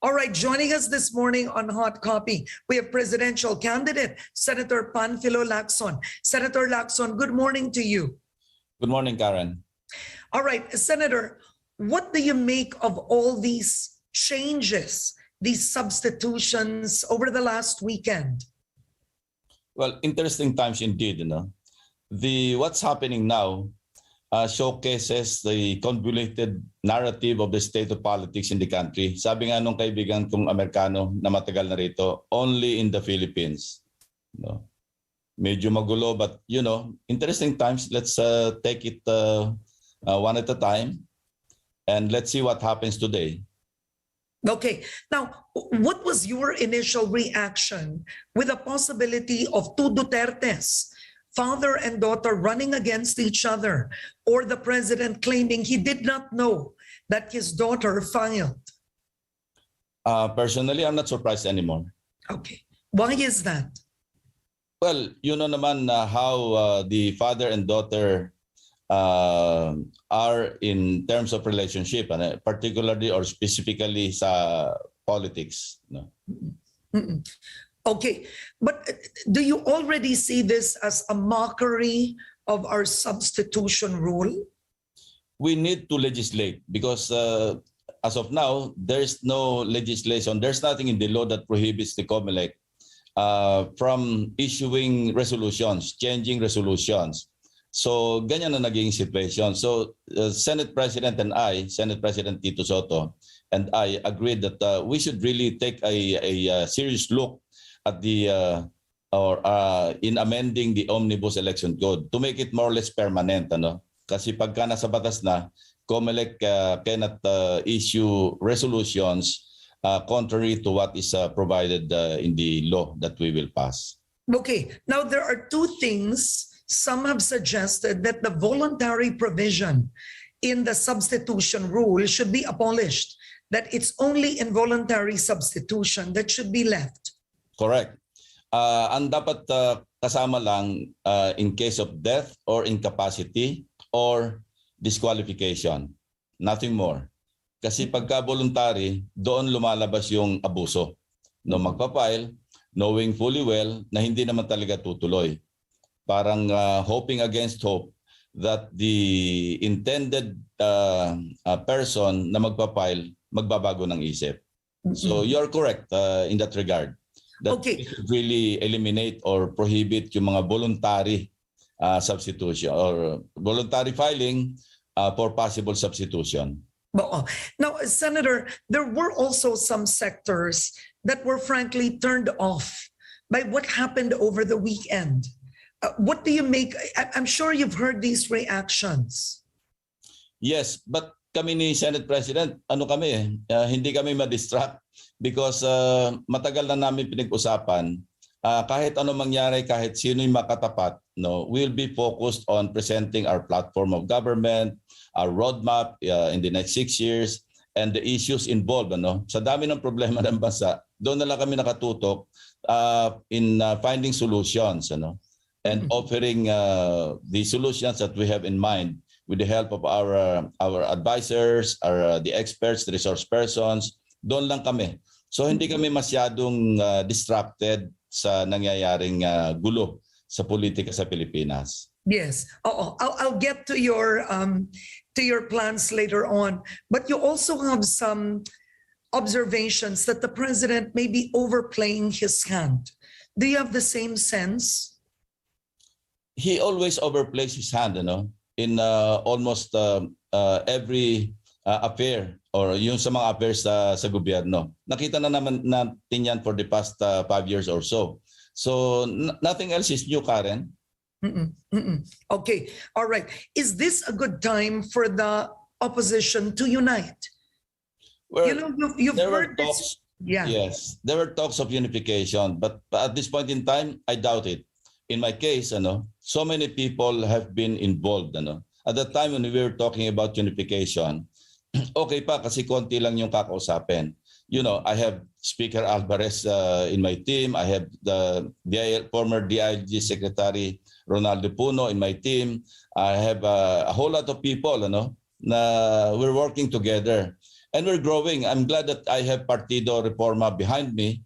All right, joining us this morning on Hot Copy, we have presidential candidate, Senator Panfilo Lacson. Senator Lacson, good morning to you. Good morning, Karen. All right, Senator, what do you make of all these changes, these substitutions over the last weekend? Well, interesting times indeed, what's happening now showcases the convoluted narrative of the state of politics in the country. Sabi nga nung kaibigan kong Amerikano na matagal na rito, only in the Philippines. Medyo magulo, but interesting times. Let's take it one at a time, and let's see what happens today. Okay. Now, what was your initial reaction with the possibility of two Dutertes, father and daughter, running against each other, or the president claiming he did not know that his daughter filed? Personally, I'm not surprised anymore. Okay. Why is that? Well, you know naman how the father and daughter are in terms of relationship, particularly or specifically sa politics. Okay, but do you already see this as a mockery of our substitution rule? We need to legislate because as of now, there's no legislation. There's nothing in the law that prohibits the COMELEC from issuing resolutions, changing resolutions. So ganyan na naging situation. So Senate President and I, Senate President Tito Sotto and I agreed that we should really take a serious look at the in amending the Omnibus Election Code to make it more or less permanent. Kasi pagka nasa batas na, COMELEC cannot issue resolutions contrary to what is provided in the law that we will pass. Okay, now there are two things. Some have suggested that the voluntary provision in the substitution rule should be abolished, that it's only involuntary substitution that should be left. Correct. Ang dapat kasama lang in case of death or incapacity or disqualification. Nothing more. Kasi pagka voluntary, doon lumalabas yung abuso. No, magpapile, knowing fully well na hindi naman talaga tutuloy. Parang hoping against hope that the intended person na magpapile magbabago ng isip. So you're correct in that regard. That Okay. we should really eliminate or prohibit yung mga voluntary substitution or voluntary filing for possible substitution. Now, Senator, there were also some sectors that were frankly turned off by what happened over the weekend. What do you make? I'm sure you've heard these reactions. Yes, but kami ni Senate President, hindi kami ma-distract because matagal na namin pinag-usapan. Kahit ano mangyari, kahit sino'y makatapat, we'll be focused on presenting our platform of government, our roadmap in the next 6 years, and the issues involved. Sa dami ng problema ng bansa, doon na lang kami nakatutok in finding solutions. And offering the solutions that we have in mind with the help of our advisors, the experts, the resource persons, doon lang kami. So hindi kami masyadong distracted sa nangyayaring gulo sa politika sa Pilipinas. Yes. I'll get to your plans later on, but you also have some observations that the president may be overplaying his hand. Do you have the same sense? He always overplays his hand, in almost every affair or yung sa mga affairs sa gobyerno. Nakita na naman natin yan for the past 5 years or so. So nothing else is new, Karen. Okay, all right. Is this a good time for the opposition to unite? Well, you've there heard were talks. Yeah. Yes, there were talks of unification, but at this point in time, I doubt it. In my case, so many people have been involved. At the time when we were talking about unification, okay pa kasi konti lang yung kakausapin. I have Speaker Alvarez in my team. I have the former DIG Secretary Ronaldo Puno in my team. I have a whole lot of people, na we're working together. And we're growing. I'm glad that I have Partido Reforma behind me.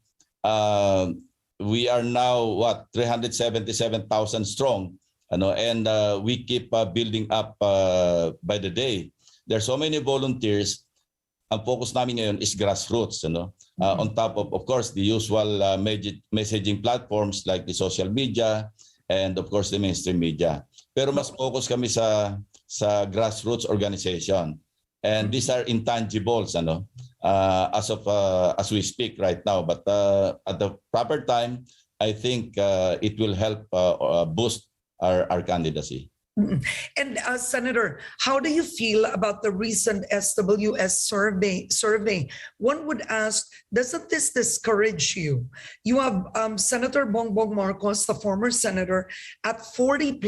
We are now, 377,000 strong. And we keep building up by the day. There's so many volunteers. Ang focus namin ngayon is grassroots. On top of course, the usual messaging platforms like the social media and of course the mainstream media. Pero mas focus kami sa grassroots organization. And these are intangibles as we speak right now. But at the proper time, I think it will help boost our candidacy. And Senator, how do you feel about the recent SWS survey? One would ask, doesn't this discourage you? You have Senator Bongbong Marcos, the former senator, at 40+%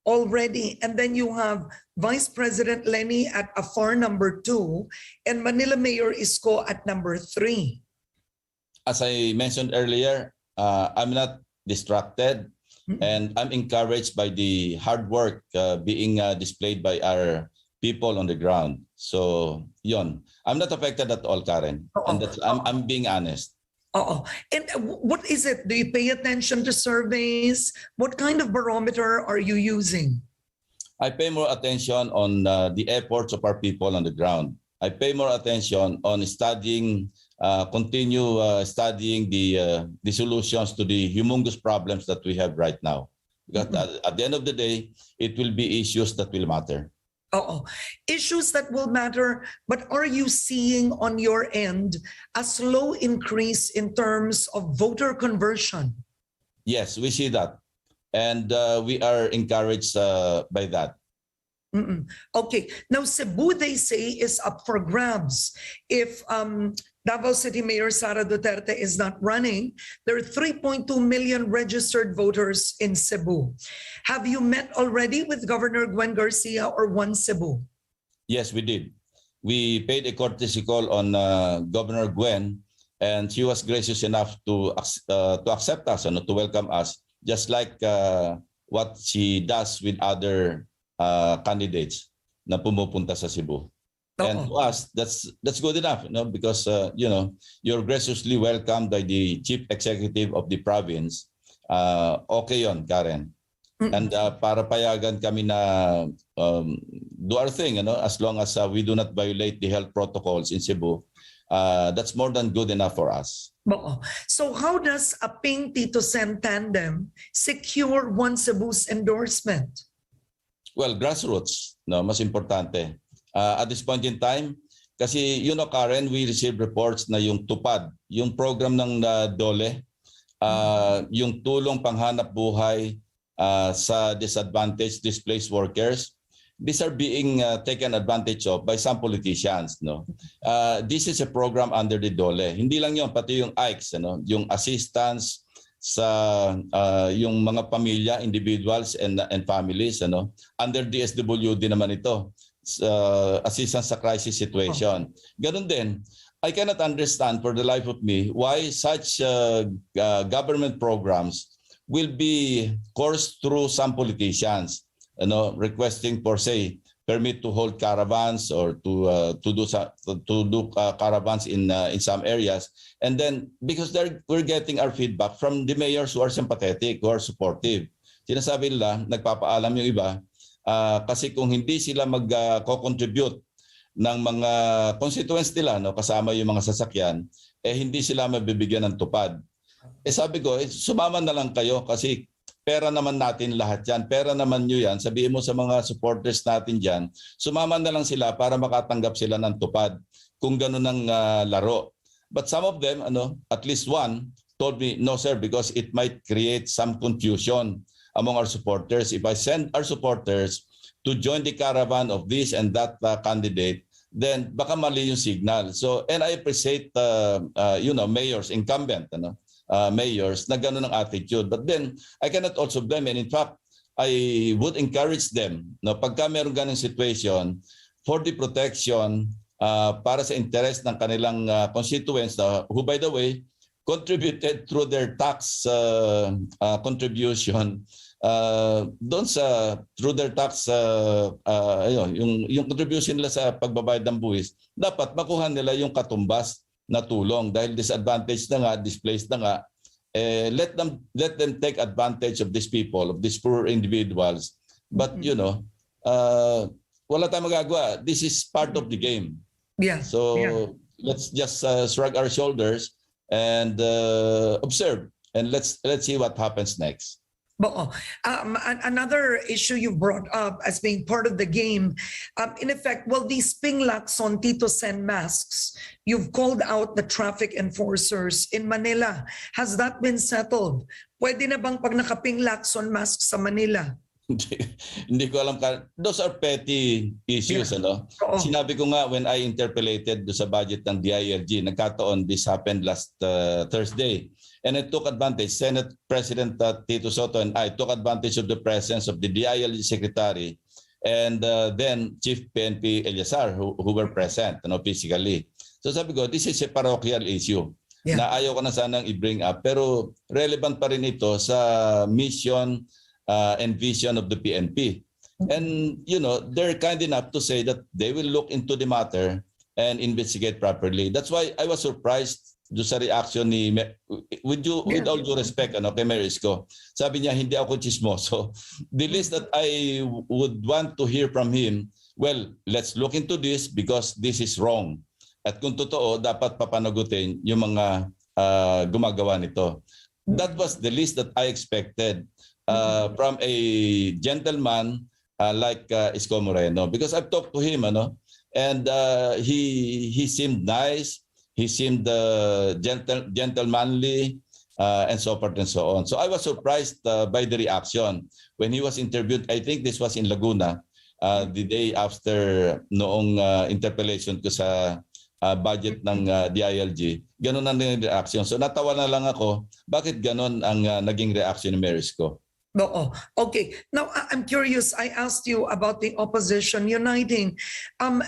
already, and then you have Vice President Leni at a far number 2, and Manila Mayor Isko at number 3. As I mentioned earlier, I'm not distracted. And I'm encouraged by the hard work being displayed by our people on the ground. So, yun. I'm not affected at all, Karen. And I'm being honest. And what is it? Do you pay attention to surveys? What kind of barometer are you using? I pay more attention on the efforts of our people on the ground. I pay more attention on studying, continue studying the solutions to the humongous problems that we have right now. Because at the end of the day, it will be issues that will matter. Issues that will matter, but are you seeing on your end a slow increase in terms of voter conversion? Yes, we see that. And we are encouraged by that. Okay. Now, Cebu, they say, is up for grabs. If Davao City Mayor Sara Duterte is not running, there are 3.2 million registered voters in Cebu. Have you met already with Governor Gwen Garcia or One Cebu? Yes, we did. We paid a courtesy call on Governor Gwen, and she was gracious enough to accept us and to welcome us, just like what she does with other candidates na pumupunta sa Cebu. And to us, that's good enough, because you're graciously welcomed by the chief executive of the province. Okay yon, Karen. And para payagan kami na do our thing, as long as we do not violate the health protocols in Cebu, that's more than good enough for us. So how does a Ping Tito Sen tandem secure One Cebu's endorsement? Well, grassroots, mas importante. At this point in time, kasi Karen, we received reports na yung tupad, yung program ng DOLE, yung tulong panghanap buhay sa disadvantaged displaced workers, these are being taken advantage of by some politicians. This is a program under the DOLE. Hindi lang yun, pati yung ICE, yung assistance sa yung mga pamilya, individuals and families, under DSWD naman ito. Assistance sa crisis situation. Ganun din, I cannot understand for the life of me why such government programs will be coursed through some politicians, requesting for, say, permit to hold caravans or to do caravans in some areas, and then because we're getting our feedback from the mayors who are sympathetic, who are supportive. Sinasabi nila, nagpapaalam yung iba, kasi kung hindi sila mag-contribute ng mga constituents nila, kasama yung mga sasakyan, hindi sila mabibigyan ng tupad. Sabi ko, sumama na lang kayo kasi pera naman natin lahat yan. Pera naman nyo yan. Sabihin mo sa mga supporters natin dyan, sumama na lang sila para makatanggap sila ng tupad kung gano'n ang laro. But some of them, at least one, told me, no sir, because it might create some confusion among our supporters. If I send our supporters to join the caravan of this and that candidate, then baka mali yung signal. So, and I appreciate, mayors, incumbent, mayors, na gano'n ang attitude. But then, I cannot also blame, and in fact, I would encourage them, pagka meron ganong situation, for the protection, para sa interest ng kanilang constituents, who by the way, contributed through their tax contribution doon sa through their tax yung contribution nila sa pagbabayad ng buwis, dapat makuha nila yung katumbas na tulong dahil disadvantaged na nga, displaced na nga. Let them take advantage of these people, of these poor individuals. But wala tayong magagawa. This is part of the game. Yeah. So let's just shrug our shoulders and observe, and let's see what happens next. But another issue you brought up as being part of the game, in effect, well, these ping Lacson Tito send masks, you've called out the traffic enforcers in Manila. Has that been settled? Pwede na bang pag nakaping Lacson mask sa Manila? Hindi ko alam. Those are petty issues. Yeah. Sinabi ko nga when I interpolated sa budget ng DILG, nagkataon, this happened last Thursday. And I took advantage, Senate President Tito Sotto and I took advantage of the presence of the DILG Secretary and then Chief PNP Eliasar who were present physically. So sabi ko, this is a parochial issue na ayaw ko na sanang i-bring up. Pero relevant pa rin ito sa mission and vision of the PNP. And they're kind enough to say that they will look into the matter and investigate properly. That's why I was surprised do sa reaction ni with all due respect kay Mayor Isko. Sabi niya hindi ako chismoso. The least that I would want to hear from him, well, let's look into this because this is wrong. At kung totoo, dapat papanagutin yung mga gumagawa nito. That was the least that I expected from a gentleman like Isko Moreno, because I've talked to him and he seemed nice. He seemed gentlemanly and so forth and so on. So I was surprised by the reaction when he was interviewed. I think this was in Laguna the day after noong interpellation ko sa budget ng DILG. Ganon ang naging reaction. So natawa na lang ako, bakit ganon ang naging reaction ni Mayor Isko? Okay. Now, I'm curious. I asked you about the opposition uniting.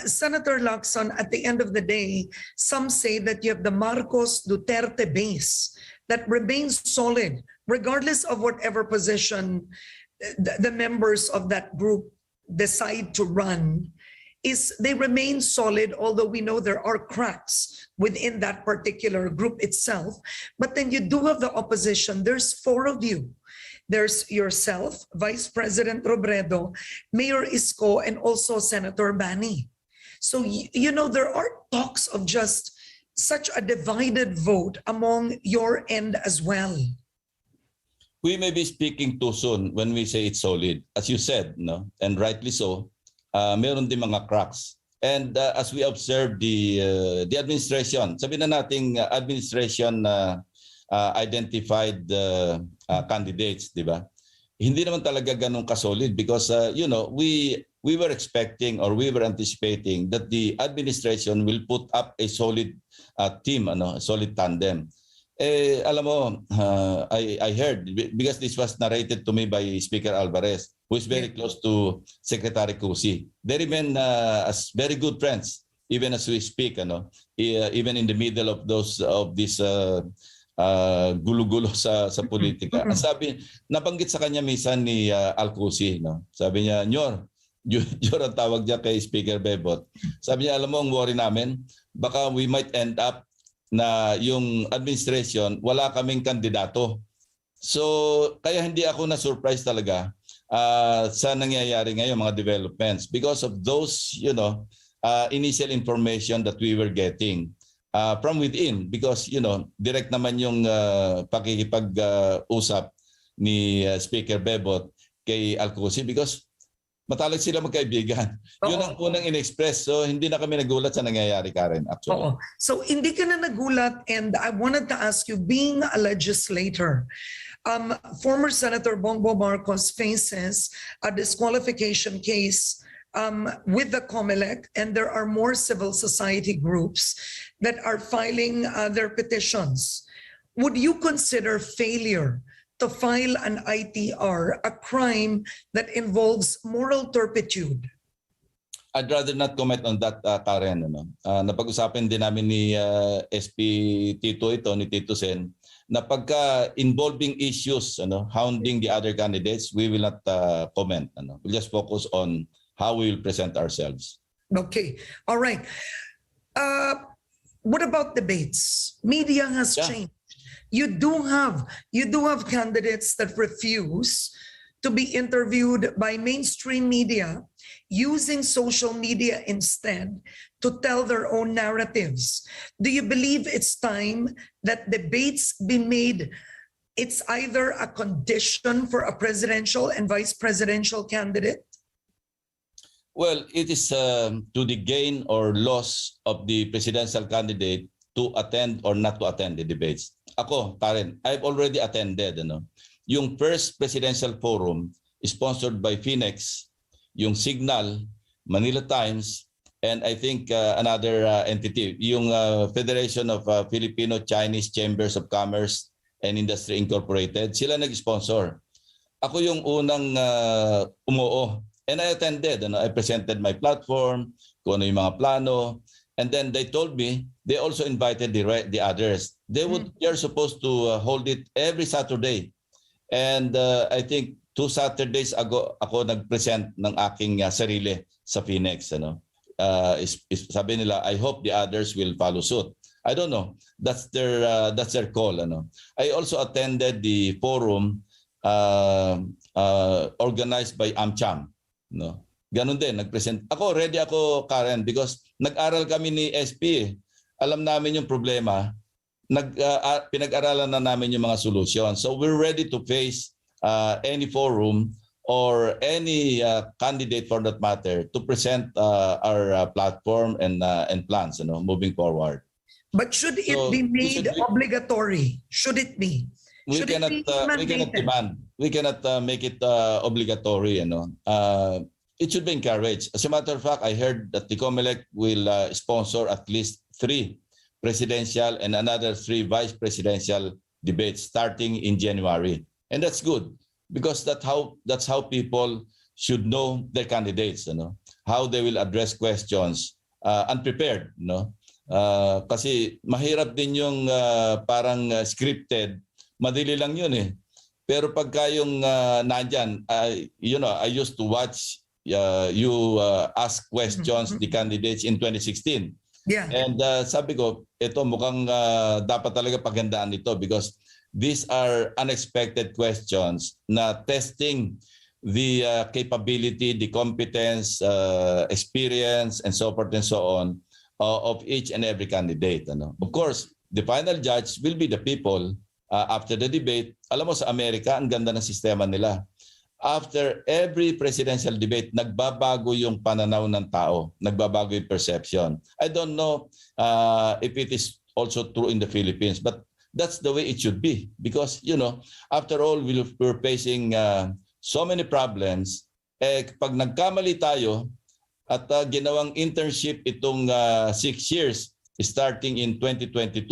Senator Lacson, at the end of the day, some say that you have the Marcos Duterte base that remains solid, regardless of whatever position the members of that group decide to run. They remain solid, although we know there are cracks within that particular group itself. But then you do have the opposition. There's 4 of you. There's yourself, Vice President Robredo, Mayor Isko, and also Senator Bani. So, there are talks of just such a divided vote among your end as well. We may be speaking too soon when we say it's solid. As you said, and rightly so, meron din mga cracks. And as we observe the administration, sabihin na nating administration identified candidates, di ba? Hindi naman talaga ganun kasolid because we were expecting or we were anticipating that the administration will put up a solid team, a solid tandem. Alam mo, I heard because this was narrated to me by Speaker Alvarez, who is very close to Secretary Cusi. They remain as very good friends even as we speak, even in the middle of this gulo-gulo sa politika. Sabi, nabanggit sa kanya minsan ni Alcusi, sabi niya, Nyor ang tawag niya kay Speaker Bebot. Sabi niya, alam mo ang worry namin, baka we might end up na yung administration, wala kaming kandidato. So, kaya hindi ako na-surprise talaga sa nangyayari ngayon mga developments because of those, initial information that we were getting. From within because direct naman yung pakikipag-usap ni Speaker Bebot kay Alcusi because matalag sila magkaibigan. Yun ang unang in-express. So hindi na kami nagulat sa nangyayari, Karen, actually. So hindi ka na nagulat, and I wanted to ask you, being a legislator, former Senator Bongbong Marcos faces a disqualification case with the COMELEC, and there are more civil society groups that are filing their petitions. Would you consider failure to file an ITR a crime that involves moral turpitude? I'd rather not comment on that, Karen. Napag-usapan din namin ni SP Tito ni Tito Sen, na pagka involving issues, hounding the other candidates, we will not comment. We'll just focus on how we will present ourselves. Okay. All right. What about debates? Media has changed. You do have candidates that refuse to be interviewed by mainstream media, using social media instead to tell their own narratives. Do you believe it's time that debates be made? It's either a condition for a presidential and vice presidential candidate? Well, it is to the gain or loss of the presidential candidate to attend or not to attend the debates. Ako, Karen, I've already attended. Yung first presidential forum sponsored by Phoenix, yung Signal, Manila Times, and I think another entity, yung Federation of Filipino-Chinese Chambers of Commerce and Industry Incorporated. Sila nag-sponsor. Ako yung unang umuo. And I attended. I presented my platform, kung ano yung mga plano. And then they told me they also invited the others. They are supposed to hold it every Saturday. And I think 2 Saturdays ago ako nag-present ng aking sarili sa Phoenix. Sabi nila, I hope the others will follow suit. I don't know. That's their call. I also attended the forum organized by AmCham. Ganon din, nag-present. Ako, ready ako, Karen, because nag-aral kami ni SP. Alam namin yung problema. Pinag-aralan na namin yung mga solusyon. So we're ready to face any forum or any candidate for that matter to present our platform and plans, moving forward. But should it be made obligatory? Should it be? We cannot demand. We cannot make it obligatory. It should be encouraged. As a matter of fact, I heard that the COMELEC will sponsor at least 3 presidential and another 3 vice presidential debates starting in January, and that's good because that's how people should know their candidates. How they will address questions unprepared. Kasi mahirap din yung parang scripted. Madali lang yun eh. Pero pagka yung nandyan, I used to watch you ask questions the candidates in 2016. Yeah. And sabi ko, ito mukhang dapat talaga paghandaan ito because these are unexpected questions na testing the capability, the competence, experience, and so forth and so on of each and every candidate. Of course, the final judge will be the people. After the debate, alam mo sa Amerika, ang ganda ng sistema nila. After every presidential debate, nagbabago yung pananaw ng tao, nagbabago yung perception. I don't know if it is also true in the Philippines, but that's the way it should be because, after all, we're facing so many problems. Pag nagkamali tayo at ginawang internship itong 6 years starting in 2022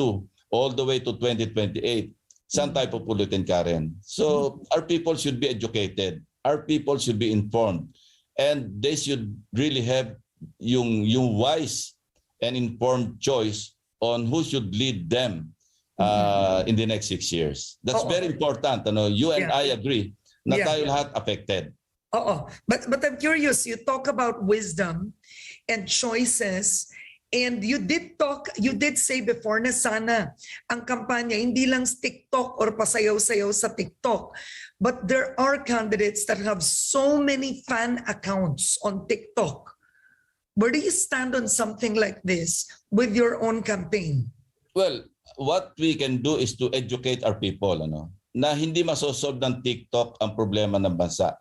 all the way to 2028, saan tayo pupulutin, Karen? So our people should be educated. Our people should be informed. And they should really have yung wise and informed choice on who should lead them in the next 6 years. That's very important. You and I agree na tayo lahat affected. But I'm curious, you talk about wisdom and choices. And you did say before na sana ang kampanya hindi lang sa TikTok or pasayaw-sayaw sa TikTok, but there are candidates that have so many fan accounts on TikTok. Where do you stand on something like this with your own campaign? Well, what we can do is to educate our people, na hindi masosolve ng TikTok ang problema ng bansa.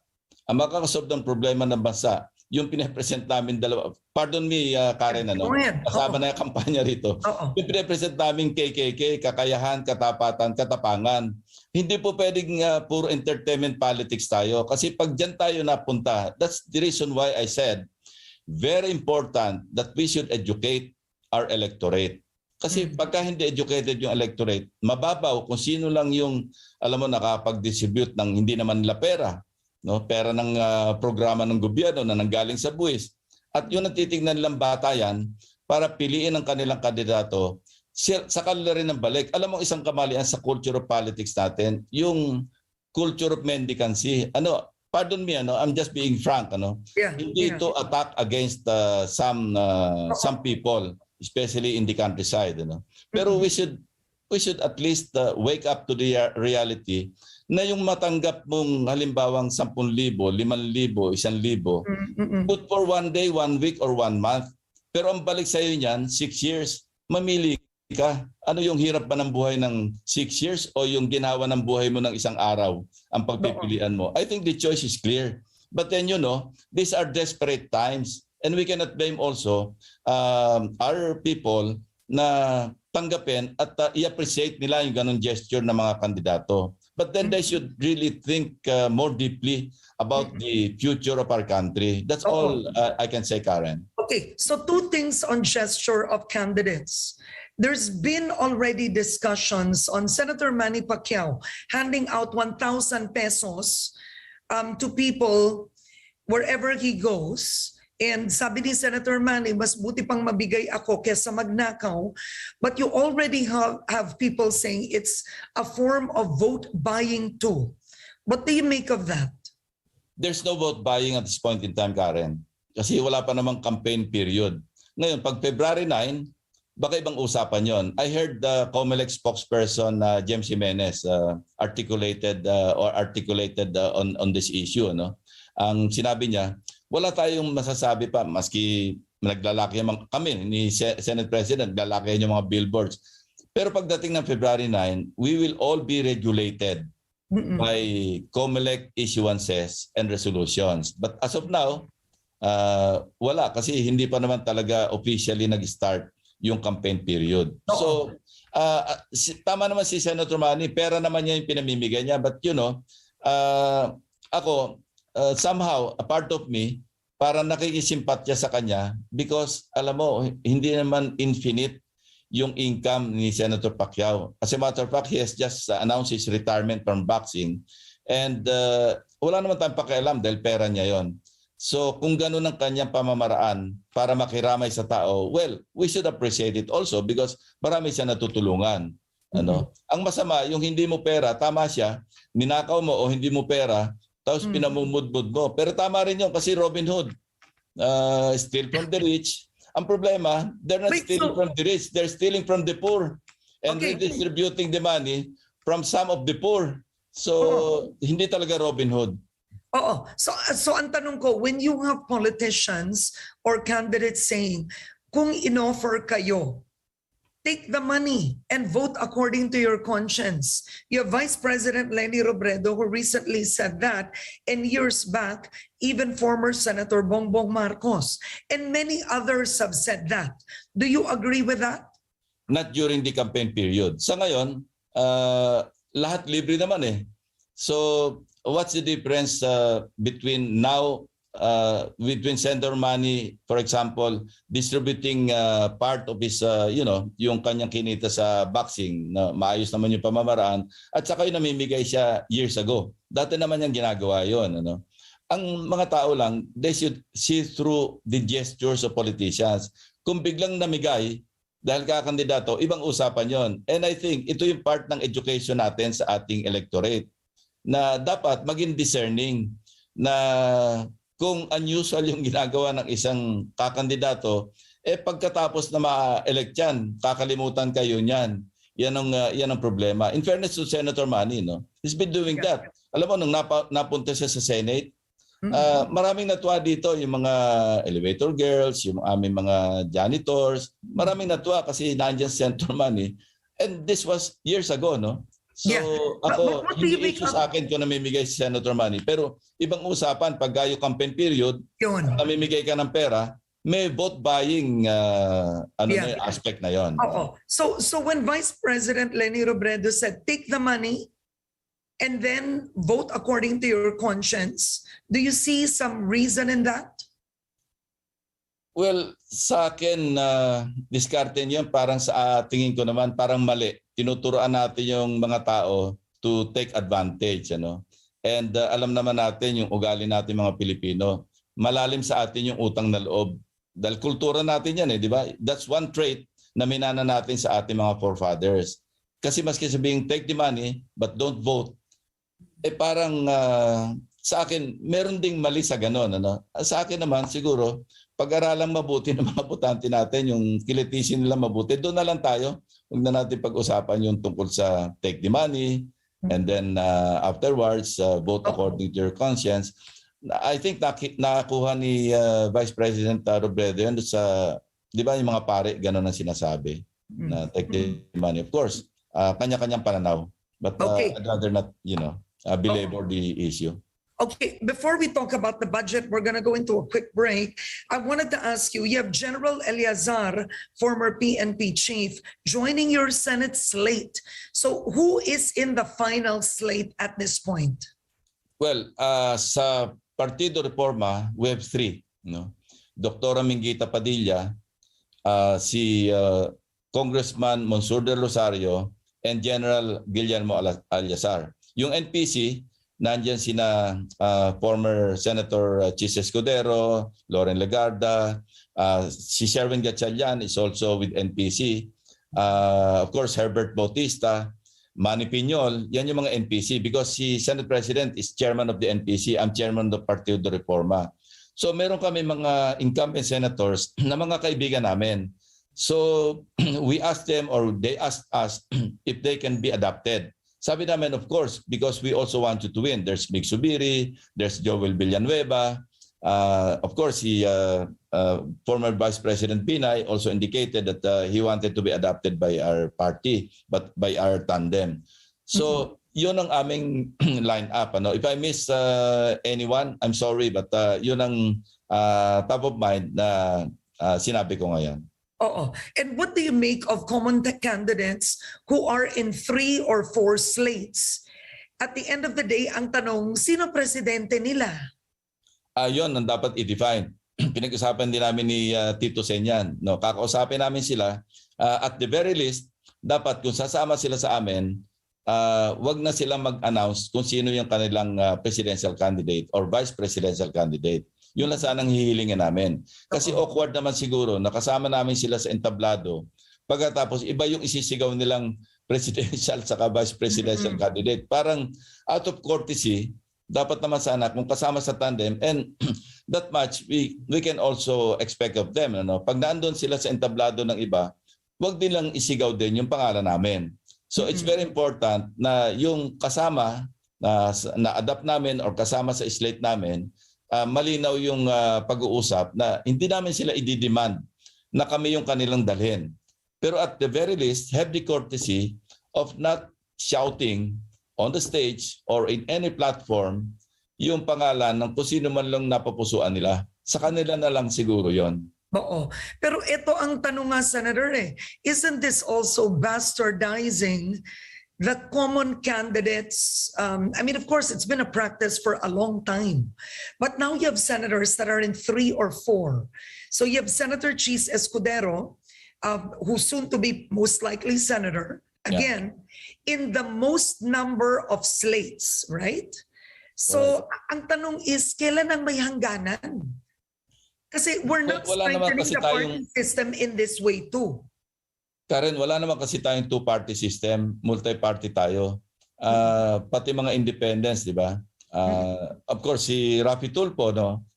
Ang makakasolve ng problema ng bansa, yung pinapresent namin dalawa, pardon me Karen, kasama na yung kampanya rito. Yung pinapresent namin KKK, kakayahan, katapatan, katapangan. Hindi po pwedeng puro entertainment politics tayo. Kasi pag dyan tayo napunta, that's the reason why I said, very important that we should educate our electorate. Kasi pagka hindi educated yung electorate, mababaw kung sino lang yung, alam mo, nakapag-distribute ng hindi naman nila pera. Pera ng programa ng gobyerno na nanggaling sa buwis. At yun ang titignan nilang batayan para piliin ang kanilang kandidato. Sa kanila rin ang balik. Alam mo, isang kamalian sa culture of politics natin, yung culture of mendicancy. Pardon me, I'm just being frank, hindi ito attack against some people, especially in the countryside, Pero we should at least wake up to the reality na yung matanggap mong halimbawang 10,000, 5,000, 1,000, good for 1 day, 1 week, or 1 month. Pero ang balik sa iyo niyan, 6 years, mamili ka. Ano yung hirap ba ng buhay ng 6 years o yung ginawa ng buhay mo ng isang araw ang pagpipilian mo? I think the choice is clear. But then, these are desperate times. And we cannot blame also our people na tanggapin at i-appreciate nila yung ganong gesture ng mga kandidato. But then they should really think more deeply about the future of our country. That's all I can say, Karen. Okay, so 2 things on gesture of candidates. There's been already discussions on Senator Manny Pacquiao handing out 1,000 pesos to people wherever he goes. And sabi ni Senator Manny, mas buti pang mabigay ako kesa magnakaw. But you already have people saying it's a form of vote buying too. What do you make of that? There's no vote buying at this point in time, Karen. Kasi wala pa namang campaign period. Ngayon, pag February 9, baka ibang usapan yon. I heard the COMELEC spokesperson James Jimenez articulated on this issue. Ang sinabi niya, wala tayong masasabi pa maski naglalaki kami ni Senate President, naglalaki yung mga billboards. Pero pagdating ng February 9, we will all be regulated by COMELEC issuances and resolutions. But as of now, wala kasi hindi pa naman talaga officially nag-start yung campaign period. So, tama naman si Senator Manny, pera naman niya yung pinamimigay niya. But ako, somehow, a part of me, parang nakikisimpatya sa kanya because, alam mo, hindi naman infinite yung income ni Senator Pacquiao. As a matter of fact, he has just announced his retirement from boxing. And wala naman tayong pakialam dahil pera niya yon. So kung gano'n ang kanyang pamamaraan para makiramay sa tao, well, we should appreciate it also because marami siya natutulungan. Ang masama, yung hindi mo pera, tama siya, ninakaw mo o hindi mo pera, tapos pinamumudmud mo. Pero tama rin yun kasi Robin Hood, steal from the rich. Ang problema, they're not stealing from the rich, they're stealing from the poor and redistributing the money from some of the poor. So hindi talaga Robin Hood. So ang tanong ko, when you have politicians or candidates saying, kung inoffer kayo, take the money and vote according to your conscience. You have Vice President Leni Robredo who recently said that, and years back, even former Senator Bongbong Marcos, and many others have said that. Do you agree with that? Not during the campaign period. Sa ngayon, lahat libre naman eh. So what's the difference between now, between Senator Manny, for example, distributing part of his, yung kanyang kinita sa boxing, na maayos naman yung pamamaraan, at saka yung namimigay siya years ago. Dati naman yung ginagawa yun. Ang mga tao lang, they should see through the gestures of politicians. Kung biglang namigay, dahil kakandidato, ibang usapan yon. And I think ito yung part ng education natin sa ating electorate, na dapat maging discerning na kung unusual yung ginagawa ng isang kakandidato, pagkatapos na ma-elect yan, kakalimutan kayo niyan. Yan ang problema. In fairness to Senator Manny, he's been doing that. Alam mo, nung napunta siya sa Senate, maraming natuwa dito, yung mga elevator girls, yung aming mga janitors, maraming natuwa kasi nandiyan si Senator Manny. And this was years ago, So ako, hindi issue sa akin kung namimigay si Senator Manny. Pero ibang usapan, pag yung campaign period, namimigay ka ng pera, may vote buying aspect na yon. So when Vice President Leni Robredo said, take the money and then vote according to your conscience, do you see some reason in that? Well, sa akin, diskarte niyan parang sa tingin ko naman parang mali. Tinuturoan natin yung mga tao to take advantage. And alam naman natin yung ugali natin mga Pilipino. Malalim sa atin yung utang na loob. Dahil kultura natin yan di ba? That's one trait na minana natin sa ating mga forefathers. Kasi maski sabihing take the money but don't vote, parang sa akin, meron ding mali sa ganon. Sa akin naman siguro, pag-aralang mabuti ng mga botante natin, yung kilitisin nila mabuti, doon na lang tayo. Huwag na natin pag-usapan yung tungkol sa take the money and then afterwards vote according to your conscience. I think nakakuha ni Vice President Robredo yan sa, di ba yung mga pare, gano'n ang sinasabi na take the money. Of course, kanya-kanyang pananaw. But I'd rather not, belabor the issue. Okay, before we talk about the budget, we're going to go into a quick break. I wanted to ask you General Eleazar, former PNP chief, joining your Senate slate. So who is in the final slate at this point? Well, sa Partido Reforma, we have three. Dr. Minguita Padilla, si Congressman Monsur del Rosario, and General Guillermo Alyazar. Yung NPC, nandiyan sina former Senator Chis Escudero, Loren Legarda, si Sherwin Gatchalian is also with NPC. Of course, Herbert Bautista, Manny Piñol, yan yung mga NPC because si Senate President is chairman of the NPC, I'm chairman of the Partido Reforma. So meron kami mga incumbent senators na mga kaibigan namin. So we asked them or they asked us if they can be adopted. Sabi namin, of course, because we also want you to win. There's Mig Subiri, there's Joel Villanueva. Of course, former Vice President Binay also indicated that he wanted to be adopted by our party, but by our tandem. So, yun ang aming line-up. If I miss anyone, I'm sorry, but yun ang top of mind na sinabi ko ngayon. And what do you make of common candidates who are in 3 or 4 slates? At the end of the day, ang tanong, sino presidente nila? Yun ang dapat i-define. Pinag-usapan din namin ni Tito Senyan. Kakausapin namin sila. At the very least, dapat kung sasama sila sa amin, wag na sila mag-announce kung sino yung kanilang presidential candidate or vice presidential candidate. Yun lang sanang hihilingin namin. Kasi awkward naman siguro, nakasama namin sila sa entablado. Pagkatapos, iba yung isisigaw nilang presidential saka vice presidential candidate. Parang out of courtesy, dapat naman sana kung kasama sa tandem and that much, we can also expect of them. Pag naandun sila sa entablado ng iba, wag din lang isigaw din yung pangalan namin. So it's very important na yung kasama na adapt namin or kasama sa slate namin, malinaw yung pag-uusap na hindi namin sila i-demand na kami yung kanilang dalhin. Pero at the very least, have the courtesy of not shouting on the stage or in any platform yung pangalan ng kung sino man lang napapusuan nila. Sa kanila na lang siguro yon. Pero ito ang tanong nga, Senator, isn't this also bastardizing the common candidates? I mean, of course, it's been a practice for a long time. But now you have senators that are in 3 or 4. So you have Senator Chis Escudero, who's soon to be most likely senator, again, in the most number of slates, right? So ang tanong is, kailan ang may hangganan? Kasi we're not strengthening the party system in this way too. Karen, wala naman kasi tayong two-party system, multi-party tayo. Pati mga independents, di ba? Of course, si Rafi Tulfo,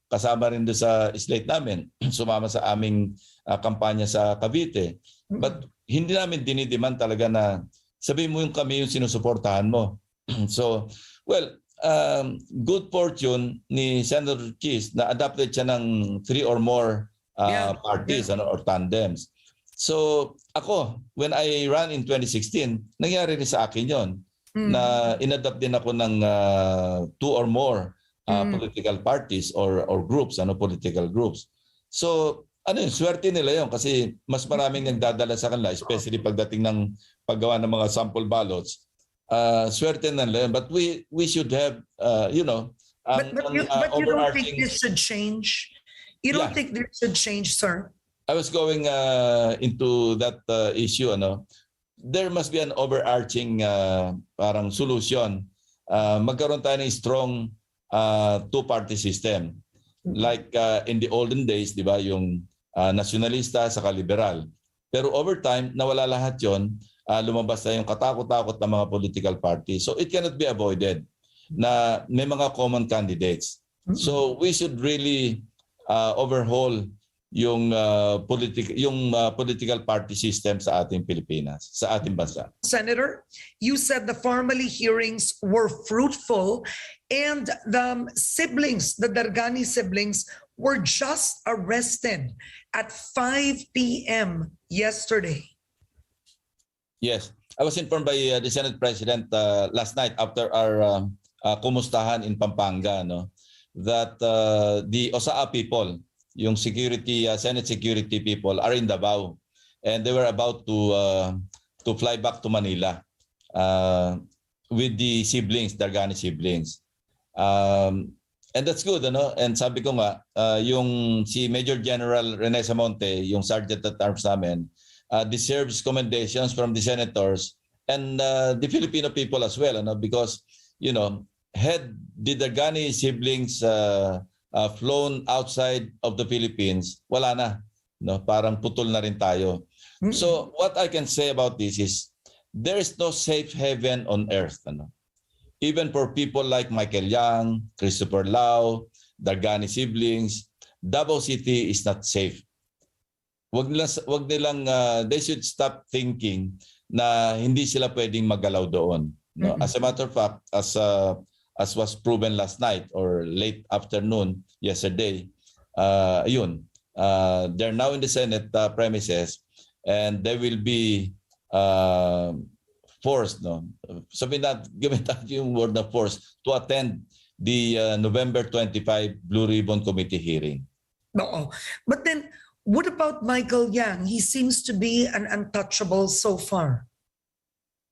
kasama rin doon sa slate namin, sumama sa aming kampanya sa Cavite. But hindi namin dinidiman talaga na sabihin mo yung kami yung sinusuportahan mo. So, well, good fortune ni Senator Chis na adopted siya ng 3 or more parties or tandems. So ako, when I ran in 2016, nangyari rin sa akin yon na inadopt din ako ng 2 or more political parties or groups, political groups. So swerte nila yon kasi mas maraming nagdadala sa kanila, especially pagdating ng paggawa ng mga sample ballots. Swerte nila yon, but we should have but you don't think this should change? You don't think this should change, sir? I was going into that issue. There must be an overarching parang solution. Magkaroon tayo ng strong two-party system. Like in the olden days, di ba, yung nasyonalista saka liberal. Pero over time, nawala lahat yon. Lumabas na yung katakot-takot ng mga political parties. So it cannot be avoided na may mga common candidates. So we should really overhaul yung political party system sa ating Pilipinas, sa ating bansa. Senator, you said the formally hearings were fruitful and the siblings, the Dargani siblings, were just arrested at 5 p.m. yesterday. Yes, I was informed by the Senate President last night after our kumustahan in Pampanga, no, that the OSAA people, yung security, Senate security people, are in Davao, and they were about to fly back to Manila with the siblings, Dargani siblings. And that's good, ano? And sabi ko nga, yung si Major General Rene Samonte, yung Sergeant at Arms namin, deserves commendations from the senators and the Filipino people as well, ano? Because, you know, had the Dargani siblings flown outside of the Philippines, wala na, no? Parang putol na rin tayo. So what I can say about this is there is no safe haven on earth, ano? Even for people like Michael Yang, Christopher Lau, Dargani siblings, Davao City is not safe. Wag nilang they should stop thinking na hindi sila pwedeng magalaw doon. No? As a matter of fact, as was proven last night or late afternoon yesterday, they're now in the Senate premises and they will be forced, no? Sabihin natin, gamit natin yung word na forced to attend the November 25 Blue Ribbon Committee hearing. No, but then what about Michael Yang? He seems to be an untouchable so far.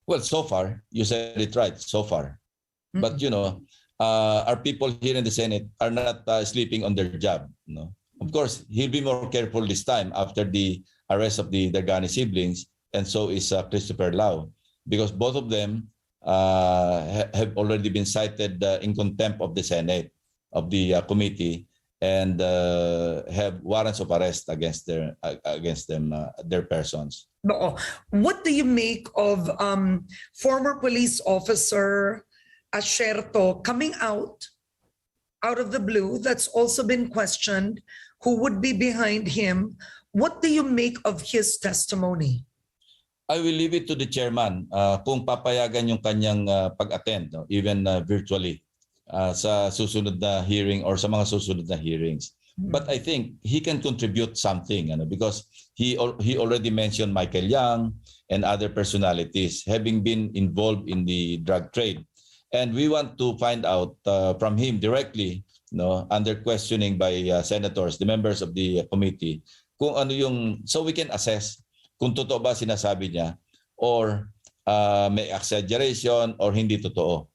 Well, so far, you said it right, so far. But you know, our people here in the Senate are not sleeping on their job. No? Of course, he'll be more careful this time after the arrest of the Dargani siblings, and so is Christopher Lau, because both of them have already been cited in contempt of the Senate, of the committee, and have warrants of arrest against their persons. No. What do you make of former police officer Sotto coming out of the blue? That's also been questioned. Who would be behind him? What do you make of his testimony? I will leave it to the chairman kung papayagan yung kanyang pag-attend, no? Even virtually sa susunod na hearing or sa mga susunod na hearings. But I think he can contribute something, because he already mentioned Michael Yang and other personalities having been involved in the drug trade. And we want to find out from him directly, no, under questioning by senators, the members of the committee, kung ano yung, so we can assess kung totoo ba sinasabi niya or may exaggeration or hindi totoo.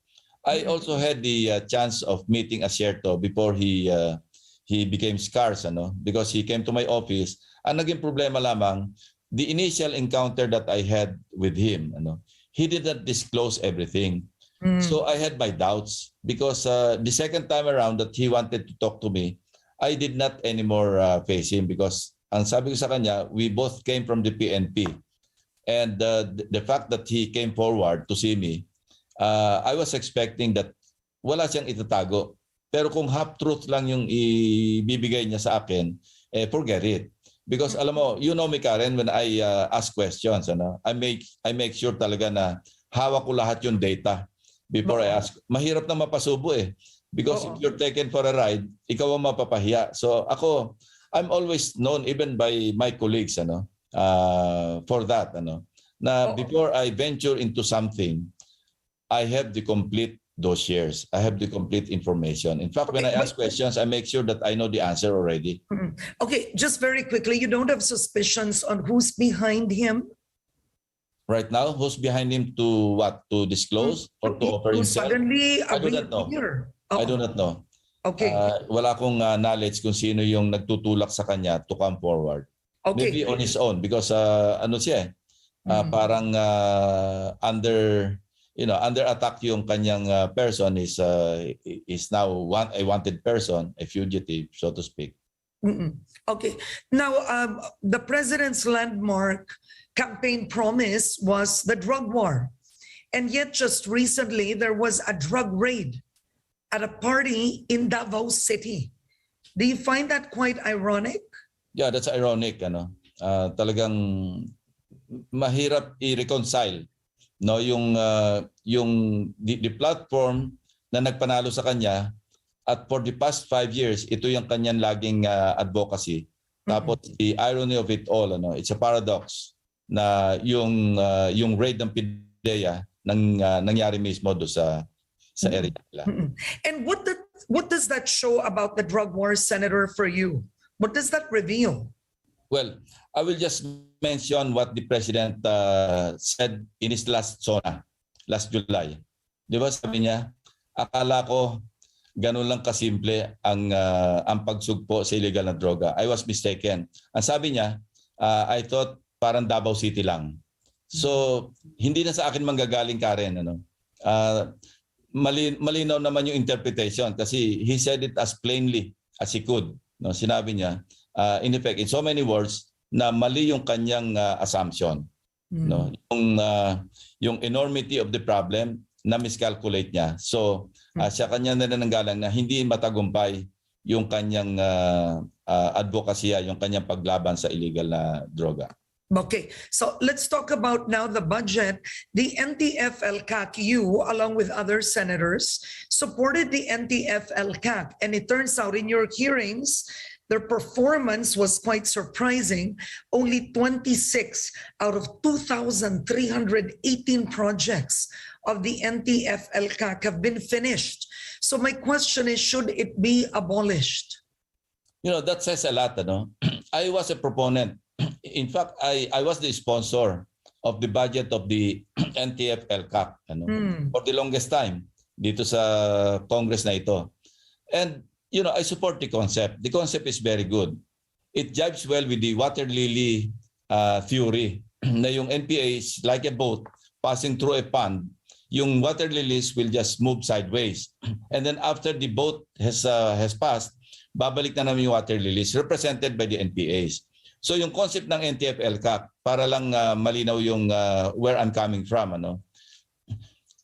I also had the chance of meeting Sotto before he became scarce, because he came to my office. Ang naging problema lamang, the initial encounter that I had with him, he did not disclose everything. So I had my doubts because the second time around that he wanted to talk to me, I did not anymore face him because ang sabi ko sa kanya, we both came from the PNP. And the fact that he came forward to see me, I was expecting that wala siyang itatago. Pero kung half-truth lang yung ibibigay niya sa akin, forget it. Because alam mo, you know me, Karen, when I ask questions, I make sure talaga na hawak ko lahat yung data before I ask. Mahirap na mapasubo Because if you're taken for a ride, ikaw ang mapapahiya. So ako, I'm always known even by my colleagues for that na before I venture into something, I have the complete dossiers. I have the complete information. In fact, when I ask questions, I make sure that I know the answer already. Okay, just very quickly, you don't have suspicions on who's behind him? Right now, who's behind him to what? To disclose or to offer himself? Suddenly, I do not know. I do not know. Okay. Wala akong knowledge kung sino yung nagtutulak sa kanya to come forward. Okay. Maybe on his own because parang under attack yung kanyang person is now a wanted person, a fugitive, so to speak. Mm-mm. Okay. Now, the president's landmark campaign promise was the drug war. And yet, just recently, there was a drug raid at a party in Davao City. Do you find that quite ironic? Yeah, that's ironic. Talagang mahirap i-reconcile, no, the platform na nagpanalo sa kanya, at for the past 5 years ito yung kanyang laging advocacy. Tapos the irony of it all, it's a paradox na yung raid ng PIDEA nangyari mismo do sa area nila. And what does that show about the drug war, Senator, for you? What does that reveal? Well, I will just mention what the President said in his last SONA, last July. Di ba sabi niya, akala ko ganun lang kasimple ang pagsugpo sa illegal na droga. I was mistaken. Ang sabi niya, I thought parang Davao City lang. So, hindi na sa akin manggagaling, Karen. Malinaw naman yung interpretation kasi he said it as plainly as he could. No? Sinabi niya, in effect, in so many words, na mali yung kanyang assumption. No? Yung enormity of the problem na miscalculate niya. So, sa kanya nananggalang na hindi matagumpay yung kanyang advokasya, yung kanyang paglaban sa illegal na droga. Okay, so let's talk about now the budget. The NTF-LCAC, you, along with other senators, supported the NTF-LCAC. And it turns out in your hearings, their performance was quite surprising. Only 26 out of 2,318 projects of the NTF-LCAC have been finished. So my question is, should it be abolished? That says a lot. I was a proponent. In fact, I was the sponsor of the budget of the NTF-LCAC for the longest time dito sa Congress na ito. And I support the concept. The concept is very good. It jives well with the water lily theory na yung NPA is like a boat passing through a pond. Yung water lilies will just move sideways. And then after the boat has passed, babalik na naman yung water lilies represented by the NPAs. So yung concept ng NTF-LCAC, para lang malinaw yung where I'm coming from,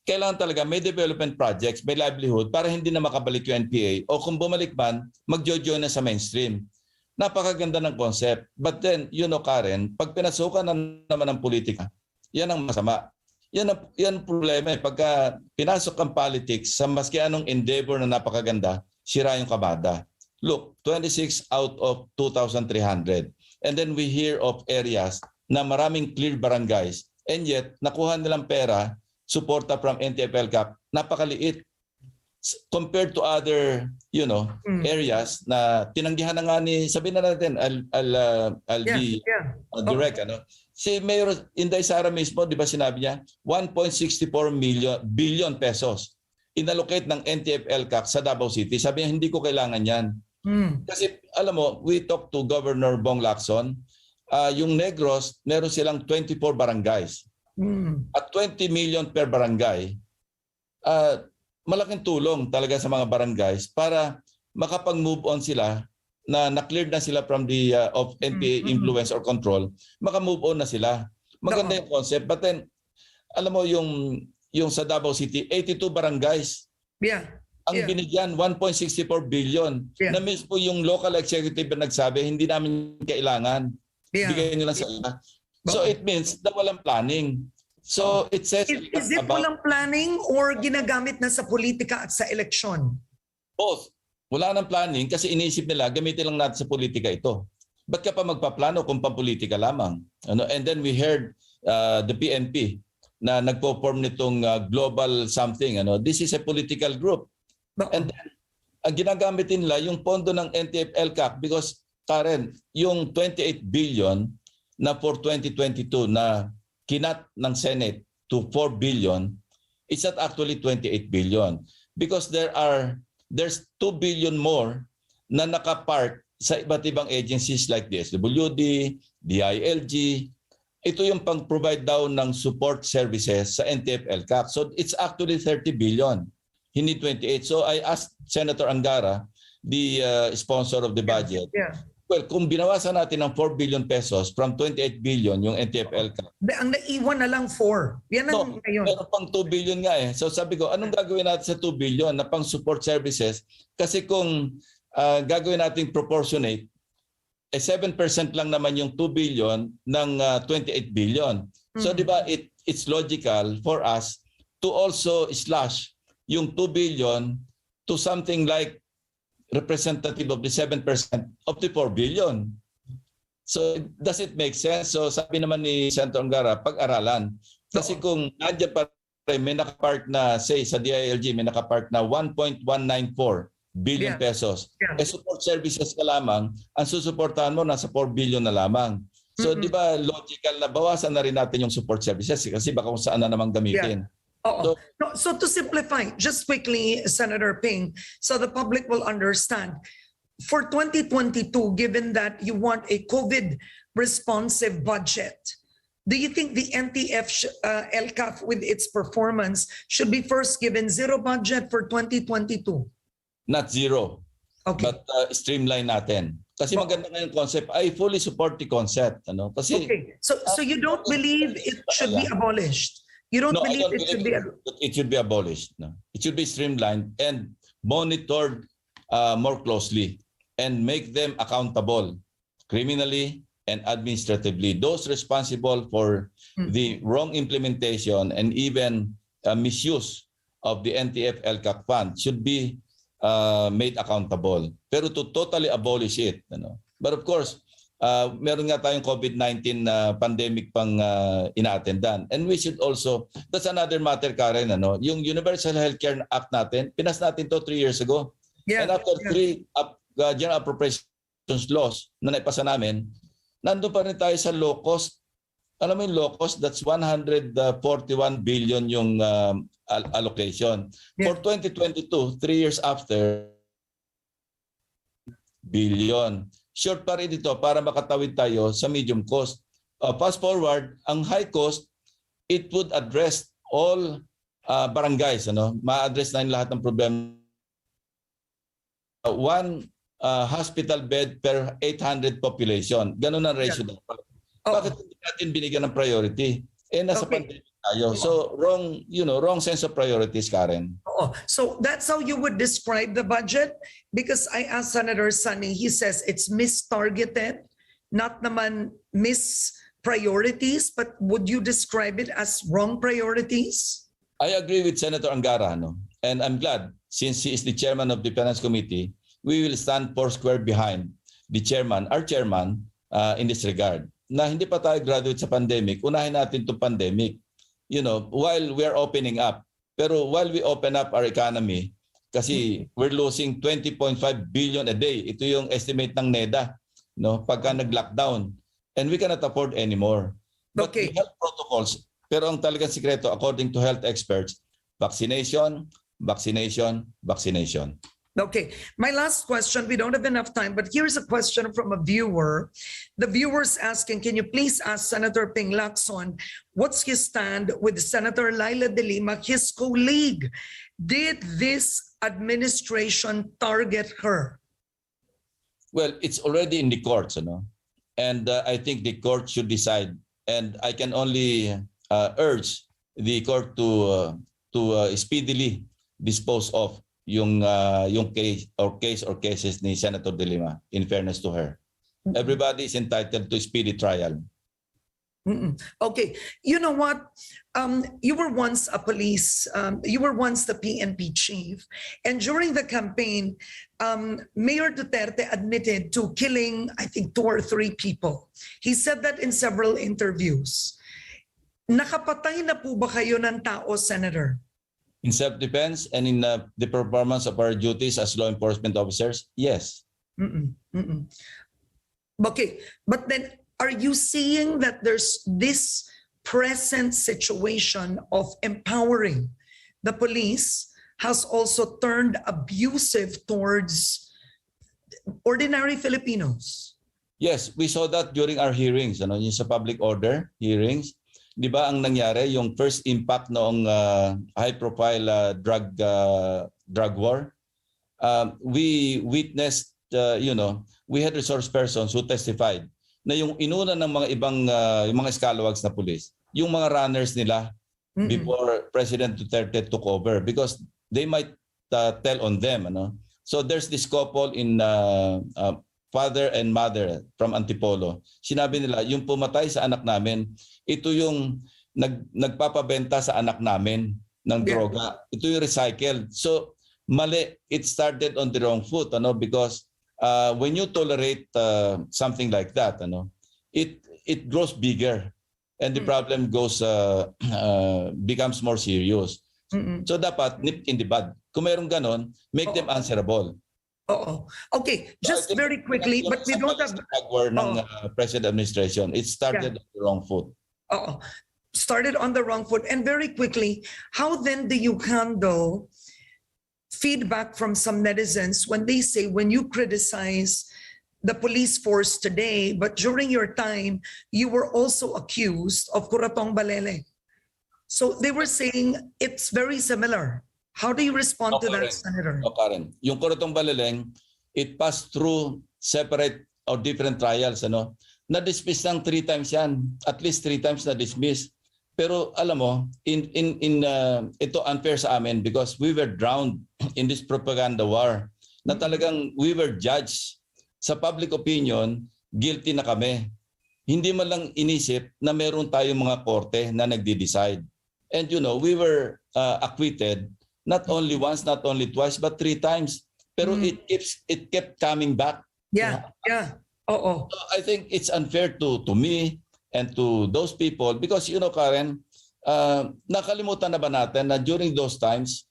kailangan talaga may development projects, may livelihood para hindi na makabalik yung NPA o kung bumalik man, mag-join na sa mainstream. Napakaganda ng concept. But then, Karen, pag pinasukan naman ng politika, yan ang masama. Yan problema. Pagka pinasok ang politics sa maski anong endeavor na napakaganda, sira yung kabada. Look, 26 out of 2,300. And then we hear of areas na maraming clear barangays and yet nakuha nilang pera, suporta from NTF-LCAC, napakaliit compared to other, areas na tinanggihan na nga ni, sabihin na natin, I'll be direct. Si Mayor Inday Sara mismo, di ba sinabi niya, 1.64 billion pesos inallocate ng NTF-LCAC sa Davao City. Sabi niya, hindi ko kailangan yan. Kasi alam mo, we talked to Governor Bong Lacson, yung Negros, meron silang 24 barangays. At 20 million per barangay, malaking tulong talaga sa mga barangays para makapag-move on sila na na-cleared na sila from the of NPA influence or control, maka-move on na sila. Maganda yung concept. But then, alam mo yung sa Davao City, 82 barangays. Yeah. Ang binigyan, 1.64 billion. Yeah. Na mismo yung local executive na nagsabi, hindi namin kailangan. Yeah. Bigay nyo lang sa iba. So it means na walang planning. So it says Is it walang planning or ginagamit na sa politika at sa eleksyon? Both. Wala nang planning kasi inisip nila, gamitin lang natin sa politika ito. Ba't ka pa magpaplano kung pampolitika lamang? And then we heard the PNP na nagpo-form nitong global something. This is a political group. And then, ang ginagamit nila yung pondo ng NTF-LCAC because, Karen, yung 28 billion na for 2022 na kinat ng Senate to 4 billion, it's not actually 28 billion because there's 2 billion more na nakapark sa iba't ibang agencies like the SWD, DILG. Ito yung pang-provide daw ng support services sa NTF-LCAC. So it's actually 30 billion. Hindi 28. So I asked Senator Angara, sponsor of the budget. Yeah. Well, kung binawasan natin ng 4 billion pesos from 28 billion yung NTF-ELCAC. Ang naiwan na lang 4. Yan ang No, ngayon. pero pang 2 billion nga eh. So sabi ko, anong gagawin natin sa 2 billion na pang support services? Kasi kung gagawin natin proportionate, 7% lang naman yung 2 billion ng 28 billion. So di ba it's logical for us to also slash yung 2 billion to something like representative of the 7% of the 4 billion. So does it make sense? So sabi naman ni Senator Angara, pag-aralan. Kasi kung nandiyan pa rin, may nakapark na, say sa DILG, may nakapark na 1.194 billion pesos. Support services ka lamang, ang susuportahan mo nasa 4 billion na lamang. So di ba logical na bawasan na rin natin yung support services kasi baka kung saan na naman gamitin. So to simplify, just quickly, Senator Ping, so the public will understand, for 2022, given that you want a COVID responsive budget, do you think the NTF-ELCAC with its performance should be first given zero budget for 2022? Not zero, but streamline natin. Kasi maganda nga yung concept. I fully support the concept. Ano? Kasi, so you don't believe it should be abolished? You don't believe it should be abolished? It should be abolished. No? It should be streamlined and monitored more closely and make them accountable criminally and administratively. Those responsible for the wrong implementation and even misuse of the NTF-ELCAC fund should be made accountable. Pero to totally abolish it. Ano? But of course, meron nga tayong COVID-19 pandemic pang ina-attendan. And we should also, that's another matter, Karen, ano? Yung Universal Healthcare Act natin, pinas natin to 3 years ago. And after 3 General Appropriations Laws na naipasa namin, nandun pa rin tayo sa low cost. Alam mo yung low cost, that's 141 billion yung allocation. For 2022, 3 years after, billion. Short pa rin ito para makatawid tayo sa medium cost. Fast forward, ang high cost, it would address all barangays. Ano? Ma-address na yung lahat ng problema. One hospital bed per 800 population. Ganun ang ratio dapat. Bakit hindi natin binigyan ng priority? Nasa pandemic tayo. So wrong sense of priorities, Karen. So that's how you would describe the budget? Because I asked Senator Sonny, he says it's mistargeted, not naman mispriorities, but would you describe it as wrong priorities? I agree with Senator Angara, no? And I'm glad, since he is the chairman of the Finance Committee, we will stand foursquare behind the chairman, our chairman, in this regard. Na hindi pa tayo graduate sa pandemic, unahin natin itong pandemic. You know, while we are opening up. Pero while we open up our economy, kasi we're losing 20.5 billion a day. Ito yung estimate ng NEDA, no? Pagka nag-lockdown. And we cannot afford anymore. But the health protocols, pero ang talagang sikreto, according to health experts, vaccination, vaccination, vaccination. Okay, my last question, we don't have enough time, but here's a question from a viewer. The viewer's asking, can you please ask Senator Ping Lacson, what's his stand with Senator Laila De Lima, his colleague? Did this administration target her? Well, it's already in the courts, you know? And I think the court should decide. And I can only urge the court to speedily dispose of yung case or cases ni Senator De Lima, in fairness to her. Everybody is entitled to speedy trial. Okay, you know what? You were once a police, you were once the PNP chief, and during the campaign, Mayor Duterte admitted to killing, I think, 2 or 3 people. He said that in several interviews. Nakapatay na po ba kayo ng tao, Senator? In self-defense and in the performance of our duties as law enforcement officers, yes. Okay, but then are you seeing that there's this present situation of empowering the police has also turned abusive towards ordinary Filipinos? Yes, we saw that during our hearings, ano, yung sa public order hearings. Di ba ang nangyari, yung first impact noong high-profile drug war, we witnessed, we had resource persons who testified na yung inuna ng mga ibang, yung mga scalawags na pulis, yung mga runners nila before President Duterte took over because they might tell on them. So there's this couple in father and mother from Antipolo. Sinabi nila, yung pumatay sa anak namin, ito yung nagpapabenta sa anak namin ng droga. Ito yung recycled. So mali, it started on the wrong foot, because when you tolerate something like that, it grows bigger and the problem becomes more serious. So dapat nip in the bud. Kung mayroong ganon, make them answerable. Okay, just very quickly, but we don't have ng present administration. It started on the wrong foot. Started on the wrong foot. And very quickly, how then do you handle feedback from some netizens when they say, when you criticize the police force today, but during your time, you were also accused of Kuratong Balele? So they were saying it's very similar. How do you respond to that, Senator? Karen, yung Kuratong Baleleng, it passed through separate or different trials. Na-dismiss ng 3 times yan. At least 3 times na-dismiss. Pero alam mo, ito unfair sa amin because we were drowned in this propaganda war na talagang we were judged sa public opinion, guilty na kami. Hindi man lang inisip na meron tayong mga korte na nagde-decide. And we were acquitted not only once, not only twice, but 3 times. Pero it kept coming back. Yeah. So I think it's unfair to me and to those people because Karen, nakalimutan na ba natin na during those times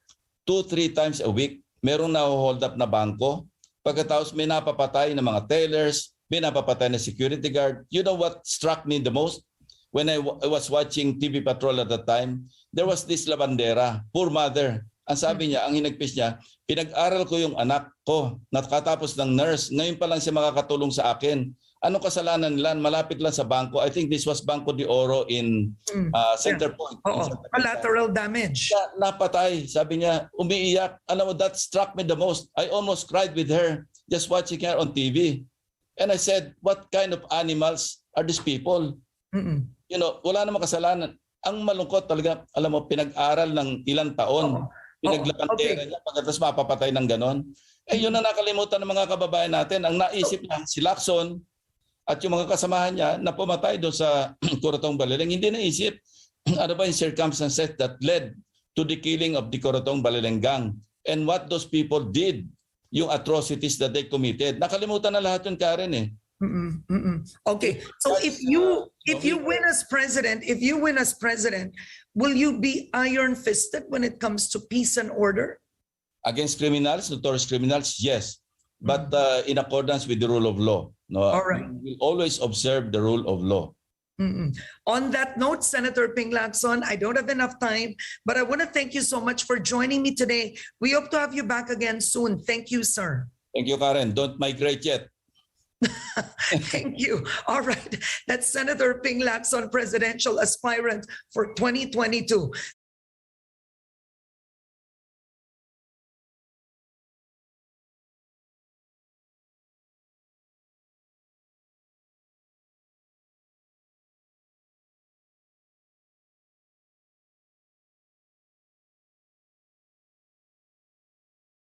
2-3 times a week merong na-hold up na bangko, pagkatapos may napapatay na mga tellers, may napapatay na security guard. You know what struck me the most when I was watching TV Patrol at the time? There was this labandera, poor mother. Ang sabi niya, ang hinagpis niya, pinag-aral ko yung anak ko, nakatapos ng nurse, ngayon pa lang siya makakatulong sa akin. Anong kasalanan nila? Malapit lang sa bangko. I think this was Banco de Oro in Center Point. Collateral damage. Napatay. Sabi niya, umiiyak. Alam mo, that struck me the most. I almost cried with her just watching her on TV. And I said, what kind of animals are these people? Wala namang kasalanan. Ang malungkot talaga, alam mo, pinag-aral ng ilang taon. Pinaglakantera niya pagkatapos mapapatay ng ganon. Yun na nakalimutan ng mga kababayan natin. Ang naisip niya, si Lacson at yung mga kasamahan niya na pumatay doon sa Kuratong Baleleng, hindi naisip ano ba yung circumstances that led to the killing of the Kuratong Baleleng gang and what those people did, yung atrocities that they committed. Nakalimutan na lahat yun, Karen eh. Okay, so if you win as president, will you be iron-fisted when it comes to peace and order? Against criminals, notorious criminals, yes. But in accordance with the rule of law. All right. We will always observe the rule of law. On that note, Senator Ping Lacson, I don't have enough time, but I want to thank you so much for joining me today. We hope to have you back again soon. Thank you, sir. Thank you, Karen. Don't migrate yet. Thank you. All right. That's Senator Ping Lacson, presidential aspirant for 2022.